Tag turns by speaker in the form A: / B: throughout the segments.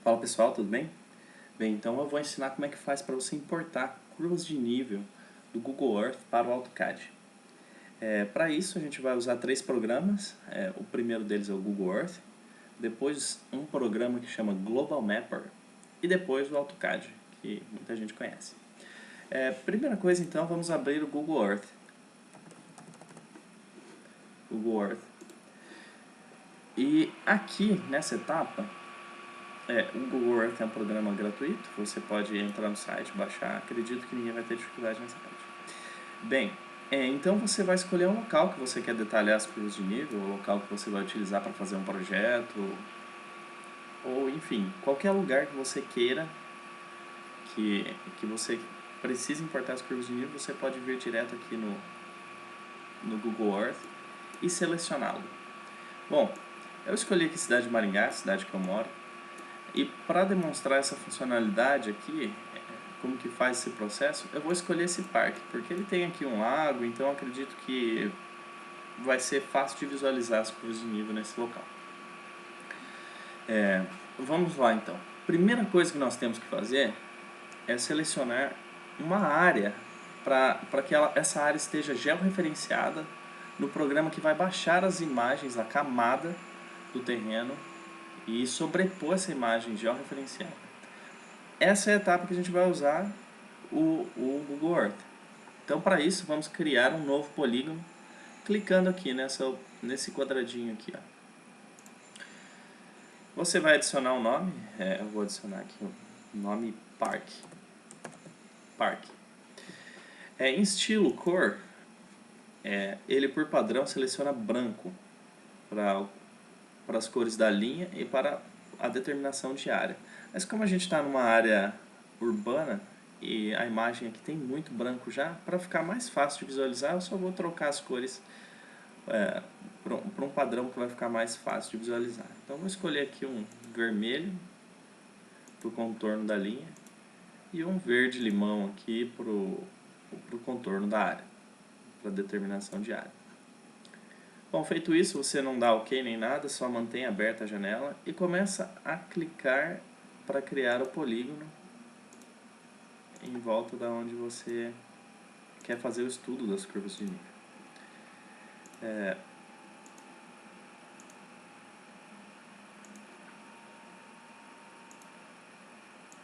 A: Fala pessoal, tudo bem? Bem, então eu vou ensinar como é que faz para você importar curvas de nível do Google Earth para o AutoCAD. Para isso a gente vai usar três programas. O primeiro deles é o Google Earth, depois um programa que chama Global Mapper e depois o AutoCAD, que muita gente conhece. Primeira coisa então, vamos abrir o Google Earth. Google Earth. E aqui nessa etapa, o Google Earth é um programa gratuito, você pode entrar no site, baixar, acredito que ninguém vai ter dificuldade nessa parte. Bem, então você vai escolher um local que você quer detalhar as curvas de nível, o local que você vai utilizar para fazer um projeto, ou enfim, qualquer lugar que você queira, que você precise importar as curvas de nível, você pode vir direto aqui no Google Earth e selecioná-lo. Bom, eu escolhi aqui a cidade de Maringá, a cidade que eu moro. E para demonstrar essa funcionalidade aqui, como que faz esse processo, eu vou escolher esse parque, porque ele tem aqui um lago, então acredito que vai ser fácil de visualizar as curvas de nível nesse local. Vamos lá então. Primeira coisa que nós temos que fazer é selecionar uma área para que essa área esteja georreferenciada no programa que vai baixar as imagens, a camada do terreno e sobrepor essa imagem georreferenciada. Essa é a etapa que a gente vai usar o Google Earth. Então, para isso, vamos criar um novo polígono, clicando aqui nesse quadradinho aqui. Ó. Você vai adicionar um nome, eu vou adicionar aqui o nome Park. Em estilo cor, ele por padrão seleciona branco para as cores da linha e para a determinação de área. Mas como a gente está numa área urbana e a imagem aqui tem muito branco já, para ficar mais fácil de visualizar, eu só vou trocar as cores para um padrão que vai ficar mais fácil de visualizar. Então vou escolher aqui um vermelho para o contorno da linha e um verde limão aqui para o contorno da área, para determinação de área. Bom, feito isso, você não dá OK nem nada, só mantém aberta a janela e começa a clicar para criar o polígono em volta da onde você quer fazer o estudo das curvas de nível.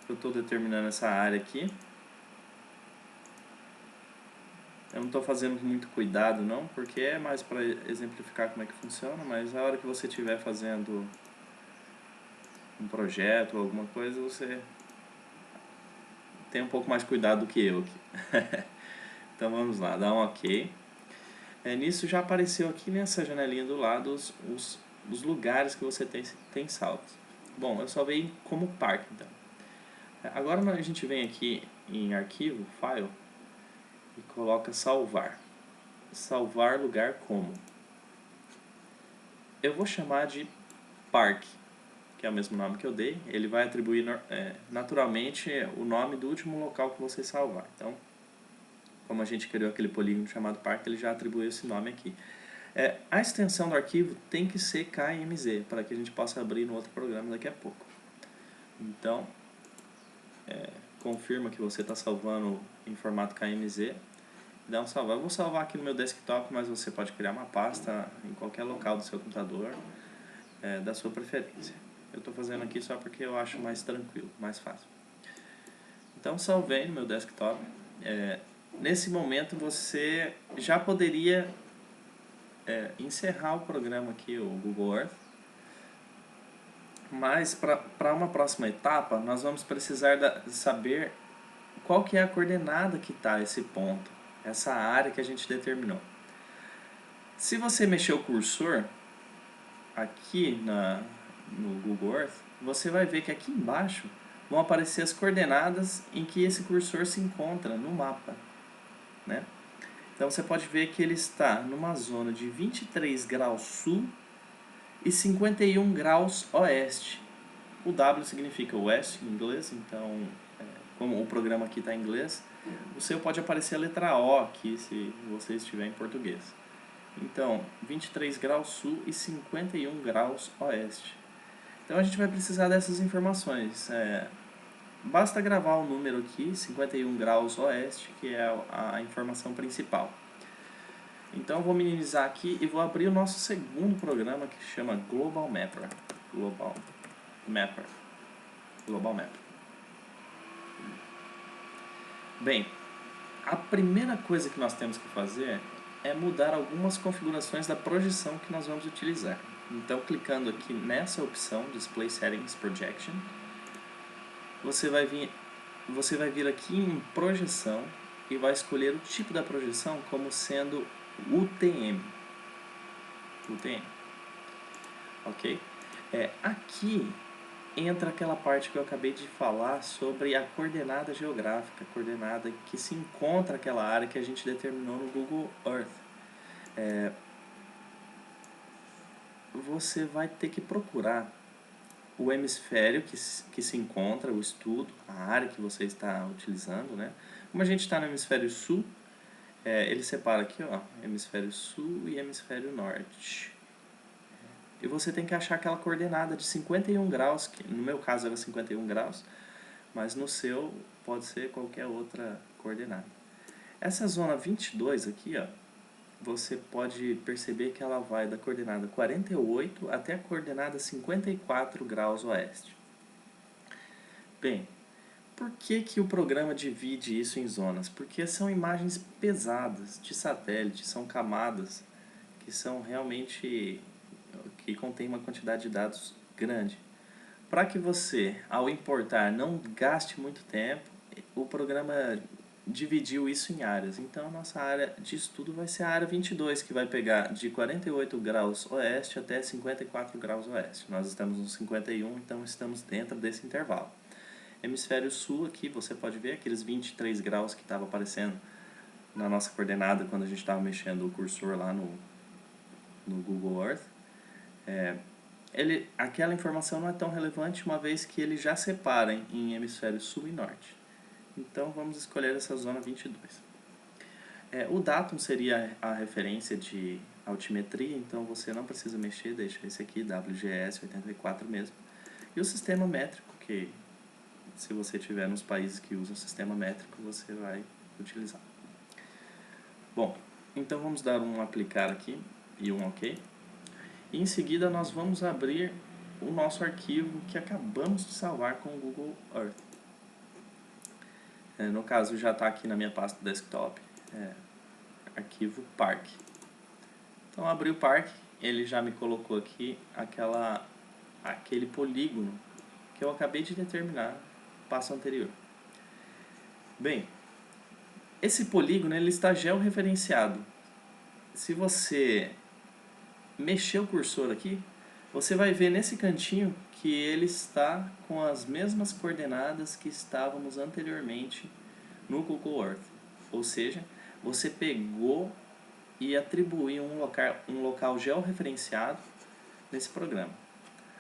A: Eu estou determinando essa área aqui. Eu não estou fazendo com muito cuidado não, porque é mais para exemplificar como é que funciona, mas a hora que você estiver fazendo um projeto ou alguma coisa, você tem um pouco mais de cuidado do que eu aqui. Então vamos lá, dá um OK. Nisso já apareceu aqui nessa janelinha do lado os lugares que você tem salvos. Bom, eu salvei como parque então. Agora a gente vem aqui em arquivo, file, e coloca salvar. Salvar lugar como. Eu vou chamar de parque, que é o mesmo nome que eu dei. Ele vai atribuir naturalmente o nome do último local que você salvar. Então, como a gente criou aquele polígono chamado parque, ele já atribuiu esse nome aqui. A extensão do arquivo tem que ser KMZ, para que a gente possa abrir no outro programa daqui a pouco. Então, confirma que você está salvando em formato KMZ, dá um salvar. Eu vou salvar aqui no meu desktop, mas você pode criar uma pasta em qualquer local do seu computador, da sua preferência. Eu estou fazendo aqui só porque eu acho mais tranquilo, mais fácil. Então salvei no meu desktop. Nesse momento você já poderia encerrar o programa aqui, o Google Earth. Mas para uma próxima etapa, nós vamos precisar saber qual que é a coordenada que está esse ponto, essa área que a gente determinou. Se você mexer o cursor aqui no Google Earth, você vai ver que aqui embaixo vão aparecer as coordenadas em que esse cursor se encontra no mapa, né? Então você pode ver que ele está numa zona de 23 graus sul e 51 graus oeste. O W significa oeste em inglês, então como o programa aqui está em inglês, o seu pode aparecer a letra O aqui se você estiver em português. Então, 23 graus sul e 51 graus oeste. Então a gente vai precisar dessas informações. Basta gravar o número aqui, 51 graus oeste, que é a informação principal. Então eu vou minimizar aqui e vou abrir o nosso segundo programa, que chama Global Mapper. Global Mapper. Bem, a primeira coisa que nós temos que fazer é mudar algumas configurações da projeção que nós vamos utilizar. Então, clicando aqui nessa opção, Display Settings Projection, você vai vir aqui em projeção e vai escolher o tipo da projeção como sendo UTM. Ok? Aqui entra aquela parte que eu acabei de falar sobre a coordenada geográfica, a coordenada que se encontra aquela área que a gente determinou no Google Earth. Você vai ter que procurar o hemisfério que se encontra, o estudo, a área que você está utilizando, né? Como a gente está no hemisfério sul, ele separa aqui, ó, hemisfério sul e hemisfério norte. E você tem que achar aquela coordenada de 51 graus, que no meu caso era 51 graus, mas no seu pode ser qualquer outra coordenada. Essa zona 22 aqui, ó, você pode perceber que ela vai da coordenada 48 até a coordenada 54 graus oeste. Bem, por que o programa divide isso em zonas? Porque são imagens pesadas de satélite, são camadas que são realmente que contém uma quantidade de dados grande. Para que você, ao importar, não gaste muito tempo, o programa dividiu isso em áreas. Então, a nossa área de estudo vai ser a área 22, que vai pegar de 48 graus oeste até 54 graus oeste. Nós estamos no 51, então estamos dentro desse intervalo. Hemisfério sul aqui, você pode ver aqueles 23 graus que estava aparecendo na nossa coordenada quando a gente estava mexendo o cursor lá no Google Earth. Aquela informação não é tão relevante, uma vez que ele já separa em hemisfério sul e norte. Então vamos escolher essa zona 22. O datum seria a referência de altimetria, então você não precisa mexer, deixa esse aqui, WGS 84 mesmo. E o sistema métrico, que se você tiver nos países que usam sistema métrico, você vai utilizar. Bom, então vamos dar um aplicar aqui e um OK. E em seguida nós vamos abrir o nosso arquivo que acabamos de salvar com o Google Earth. No caso já está aqui na minha pasta desktop, arquivo Park. Então abri o Park, ele já me colocou aqui aquele polígono que eu acabei de determinar no passo anterior. Bem, esse polígono ele está georreferenciado. Se você mexer o cursor aqui, você vai ver nesse cantinho que ele está com as mesmas coordenadas que estávamos anteriormente no Google Earth. Ou seja, você pegou e atribuiu um local georreferenciado nesse programa.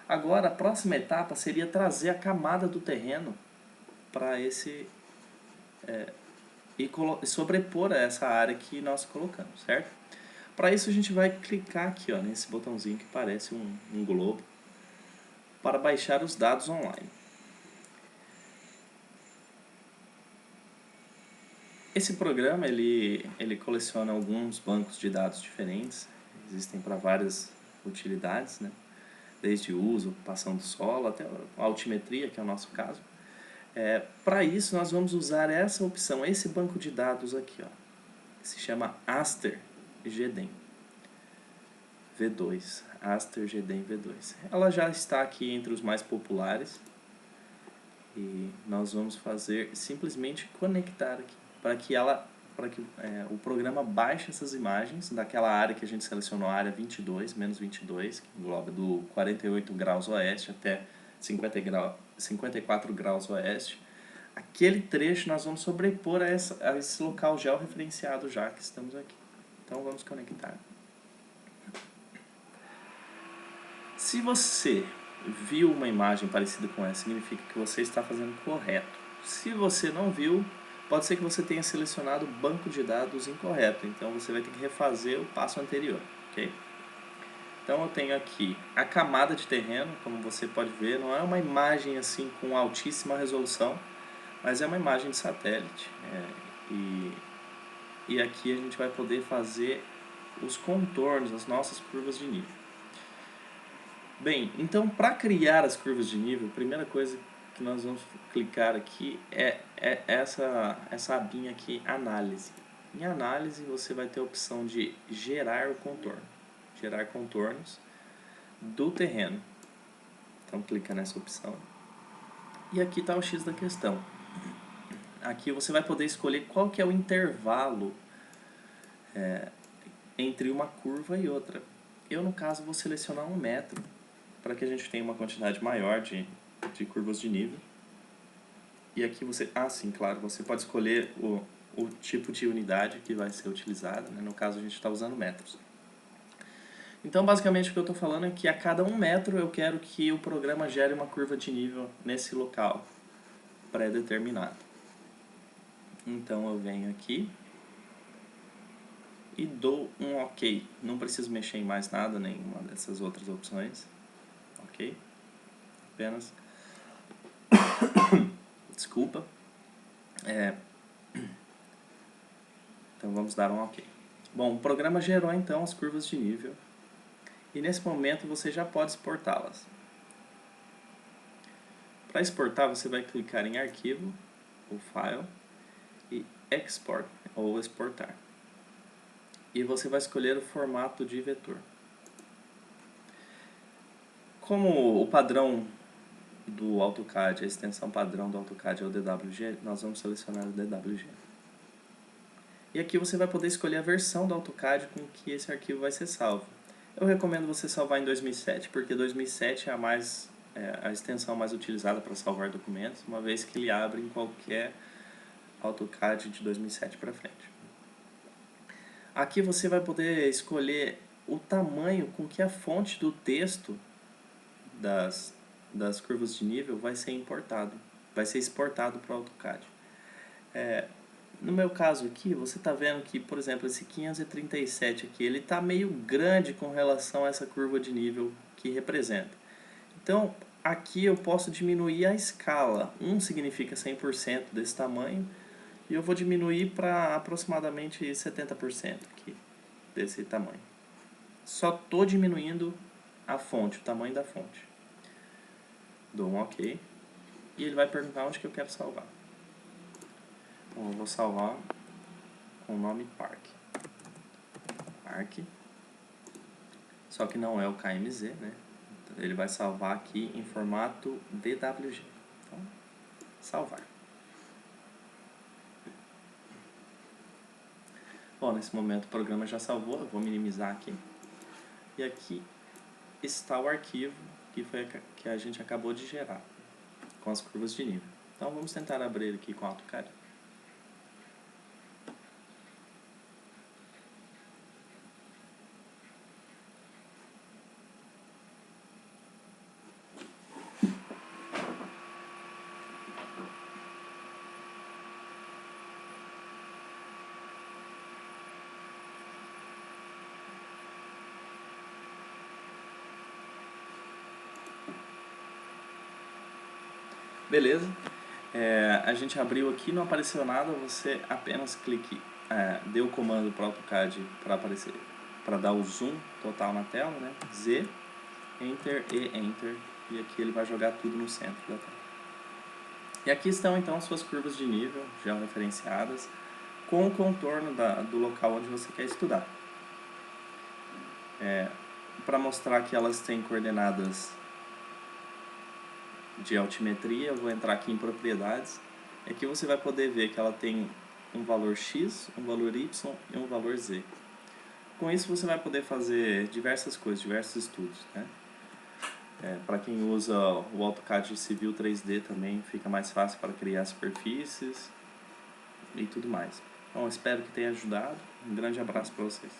A: Agora, a próxima etapa seria trazer a camada do terreno para esse e sobrepor a essa área que nós colocamos, certo? Para isso a gente vai clicar aqui, ó, nesse botãozinho que parece um globo para baixar os dados online. Esse programa ele coleciona alguns bancos de dados diferentes, existem para várias utilidades, né? Desde uso, ocupação do solo, até a altimetria, que é o nosso caso. Para isso nós vamos usar essa opção, esse banco de dados aqui, ó, que se chama Aster GDEM V2, Aster GDEM V2. Ela já está aqui entre os mais populares e nós vamos fazer simplesmente conectar aqui para que o programa baixe essas imagens daquela área que a gente selecionou, a área 22, menos 22, que engloba do 48 graus oeste até 54 graus oeste. Aquele trecho nós vamos sobrepor a esse local georreferenciado já que estamos aqui. Então vamos conectar. Se você viu uma imagem parecida com essa, significa que você está fazendo correto. Se você não viu, pode ser que você tenha selecionado o banco de dados incorreto. Então você vai ter que refazer o passo anterior, ok? Então eu tenho aqui a camada de terreno, como você pode ver, não é uma imagem assim com altíssima resolução, mas é uma imagem de satélite. E aqui a gente vai poder fazer os contornos, as nossas curvas de nível. Bem, então para criar as curvas de nível, a primeira coisa que nós vamos clicar aqui é essa abinha aqui, análise. Em análise você vai ter a opção de gerar o contorno, gerar contornos do terreno. Então clica nessa opção. E aqui está o X da questão. Aqui você vai poder escolher qual que é o intervalo entre uma curva e outra. Eu, no caso, vou selecionar 1 metro, para que a gente tenha uma quantidade maior de curvas de nível. E aqui você... Ah, sim, claro, você pode escolher o tipo de unidade que vai ser utilizada, né? No caso, a gente está usando metros. Então, basicamente, o que eu estou falando é que a cada 1 metro eu quero que o programa gere uma curva de nível nesse local pré-determinado. Então, eu venho aqui e dou um OK. Não preciso mexer em mais nada, nenhuma dessas outras opções. OK? Apenas... Desculpa. Então, vamos dar um OK. Bom, o programa gerou, então, as curvas de nível. E nesse momento, você já pode exportá-las. Para exportar, você vai clicar em Arquivo, ou File, e Export, ou Exportar. E você vai escolher o formato de vetor. Como o padrão do AutoCAD, a extensão padrão do AutoCAD é o DWG, nós vamos selecionar o DWG. E aqui você vai poder escolher a versão do AutoCAD com que esse arquivo vai ser salvo. Eu recomendo você salvar em 2007, porque 2007 é a extensão mais utilizada para salvar documentos, uma vez que ele abre em qualquer AutoCAD de 2007 para frente. Aqui você vai poder escolher o tamanho com que a fonte do texto das curvas de nível vai ser importado, vai ser exportado para o AutoCAD. No meu caso aqui, você está vendo que, por exemplo, esse 537 aqui, ele está meio grande com relação a essa curva de nível que representa. Então, aqui eu posso diminuir a escala. 1 significa 100% desse tamanho, e eu vou diminuir para aproximadamente 70% aqui, desse tamanho. Só estou diminuindo a fonte, o tamanho da fonte. Dou um OK, e ele vai perguntar onde que eu quero salvar. Então, eu vou salvar com o nome Park. Park. Só que não é o KMZ, né? Ele vai salvar aqui em formato DWG. Então, salvar. Bom, nesse momento o programa já salvou, eu vou minimizar aqui. E aqui está o arquivo que a gente acabou de gerar, com as curvas de nível. Então vamos tentar abrir aqui com o AutoCAD. Beleza, a gente abriu aqui, não apareceu nada, você apenas clique, dê o comando para o AutoCAD para aparecer, para dar o zoom total na tela, né? Z, Enter e Enter, e aqui ele vai jogar tudo no centro da tela. E aqui estão então as suas curvas de nível, já referenciadas, com o contorno do local onde você quer estudar. Para mostrar que elas têm coordenadas de altimetria, eu vou entrar aqui em propriedades. Aqui você vai poder ver que ela tem um valor X, um valor Y e um valor Z. Com isso você vai poder fazer diversas coisas, diversos estudos, né? Para quem usa o AutoCAD Civil 3D também fica mais fácil para criar superfícies e tudo mais. Então espero que tenha ajudado. Um grande abraço para vocês.